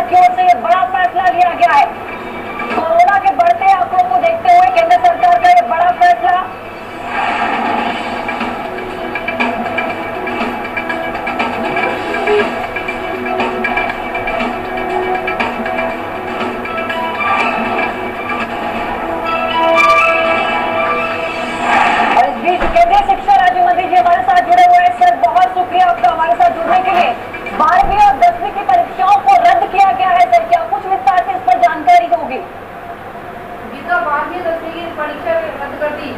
की ओर से ये बड़ा फैसला लिया गया है। कोरोना के बढ़ते आंकड़ों को देखते हुए केंद्र सरकार का ये बड़ा फैसला। और इस बीच केंद्रीय शिक्षा राज्य मंत्री जी हमारे साथ जुड़े हुए हैं। सर, बहुत शुक्रिया आपका हमारे साथ जुड़ने के लिए। 12वीं और 10वीं की परीक्षाओं को रद्द किया गया है सर, क्या कुछ विस्तार से इस पर जानकारी होगी? गीता 12वीं 10वीं की परीक्षा रद्द कर दी।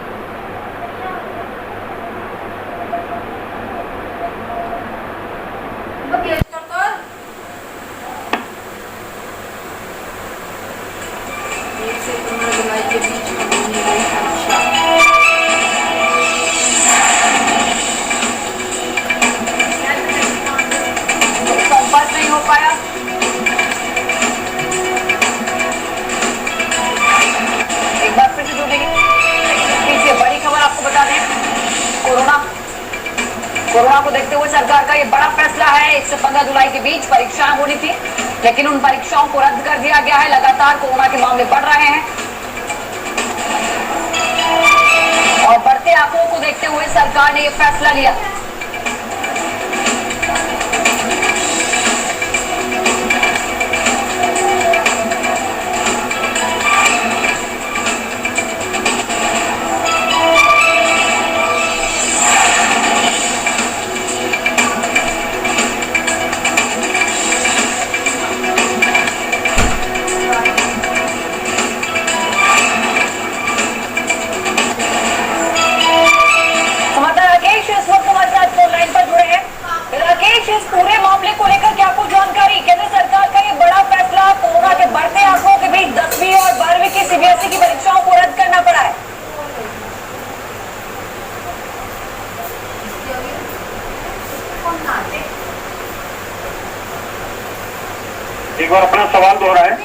से 15 जुलाई के बीच होने वाली परीक्षा संपर्क नहीं हो पाया। एक बार फिर से जुड़ेंगे। पीछे बड़ी खबर आपको बता दें, कोरोना को देखते हुए सरकार का ये बड़ा फैसला है। 1 से 15 जुलाई के बीच परीक्षाएं होनी थी, लेकिन उन परीक्षाओं को रद्द कर दिया गया है। लगातार कोरोना के मामले बढ़ रहे हैं और बढ़ते आंकड़ों को देखते हुए सरकार ने ये फैसला लिया। इस पूरे मामले को लेकर क्या कुछ जानकारी? केंद्र सरकार का ये बड़ा फैसला, कोरोना के बढ़ते आंकड़ों के बीच 10वीं और 12वीं की सीबीएसई की परीक्षाओं को रद्द करना पड़ा है। एक बार अपना सवाल दोहराएं।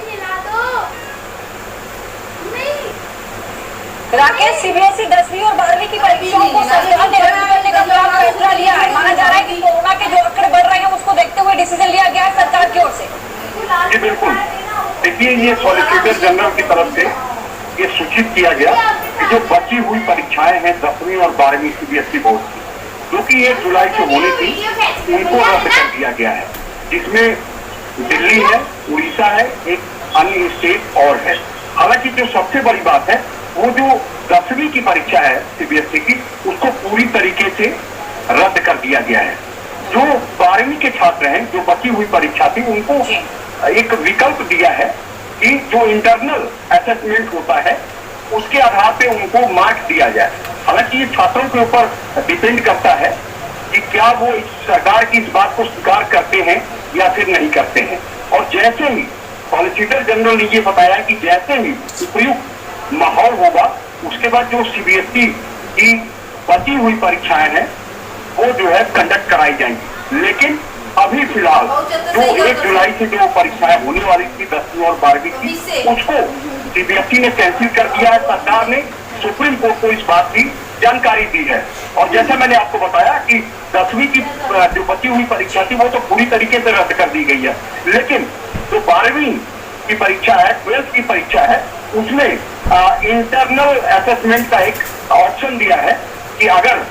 राकेश, सीबीएसई 10वीं और 12वीं की परीक्षाओं को सरकार ने रद्द करने का बड़ा फैसला लिया है। माना जा रहा है कि कोरोना के जो आंकड़े बढ़ रहे हैं उसको देखते हुए डिसीजन लिया गया है सरकार की ओर से। जी बिल्कुल। देखिए, ये सॉलिसिटर जनरल की तरफ से ये सूचित किया गया कि जो बची हुई परीक्षाएं हैं 10वीं और 12वीं सीबीएसई बोर्ड की, जो कि 1 जुलाई से होनी थी, उनको रद्द कर दिया गया है। जिसमें दिल्ली है, उड़ीसा है, एक अन्य स्टेट और है। हालांकि जो सबसे बड़ी बात है, वो जो 10वीं की परीक्षा है सीबीएसई की, उसको पूरी तरीके से रद्द कर दिया गया है। जो 12वीं के छात्र हैं, जो बची हुई परीक्षा थी, उनको एक विकल्प दिया है कि जो इंटरनल असेसमेंट होता है उसके आधार पे उनको मार्क्स दिया जाए। हालांकि ये छात्रों के ऊपर डिपेंड करता है कि क्या वो इस सरकार की इस बात को स्वीकार करते हैं या फिर नहीं करते हैं। और जैसे ही सॉलिसिटर जनरल ने ये बताया कि जैसे ही उपयुक्त माहौल होगा, उसके बाद जो सीबीएसई की बची हुई परीक्षाएं हैं वो जो है कंडक्ट कराई जाएंगी। लेकिन अभी फिलहाल जो 1 जुलाई से जो परीक्षाएं होने वाली थी 10वीं और 12वीं की, उसको सीबीएसई ने कैंसिल कर दिया है। सरकार ने सुप्रीम कोर्ट को इस बात की जानकारी दी है। और जैसे मैंने आपको बताया कि 10वीं की जो बची हुई परीक्षा थी वो तो पूरी तरीके से रद्द कर दी गई है, लेकिन जो 12वीं की परीक्षा है, 12th की परीक्षा है, उसमें इंटरनल असेसमेंट का एक ऑप्शन दिया है कि अगर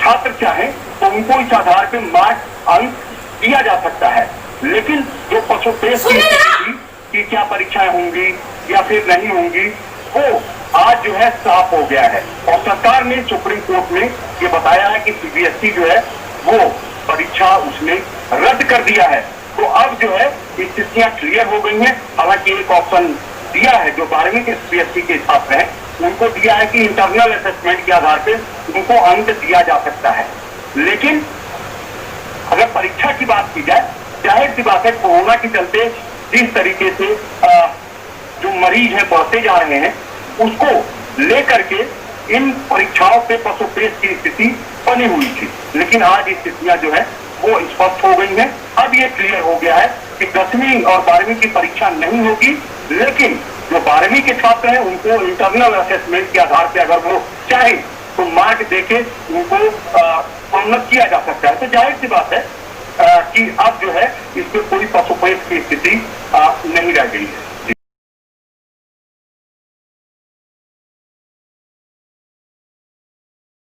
छात्र चाहें तो उनको इस आधार पे मार्क्स अंक दिया जा सकता है। लेकिन जो पशुपेश की स्थिति थी कि क्या परीक्षाएं होंगी या फिर नहीं होंगी, वो आज जो है साफ हो गया है। और सरकार ने सुप्रीम कोर्ट में ये बताया है कि सीबीएसई जो है वो परीक्षा उसने रद्द कर दिया है। तो अब जो है स्थितियां क्लियर हो गई हैं। हालांकि एक ऑप्शन दिया है, जो 12वीं के सीबीएसई के छात्र हैं उनको दिया है कि इंटरनल असेसमेंट के आधार पे उनको अंक दिया जा सकता है। लेकिन अगर परीक्षा की बात की जाए, जाहिर सी बात है कोरोना के चलते जिस तरीके से जो मरीज है बढ़ते जा रहे हैं, उसको लेकर के इन परीक्षाओं पे पशुपेश की स्थिति बनी हुई थी। लेकिन आज स्थितियां जो है वो स्पष्ट हो गई हैं। अब ये क्लियर हो गया है कि 10वीं और 12वीं की परीक्षा नहीं होगी, लेकिन जो 12वीं के छात्र हैं उनको इंटरनल असेसमेंट के आधार पे अगर वो चाहे तो मार्क देके उनको प्रोन्नत किया जा सकता है। तो जाहिर सी बात है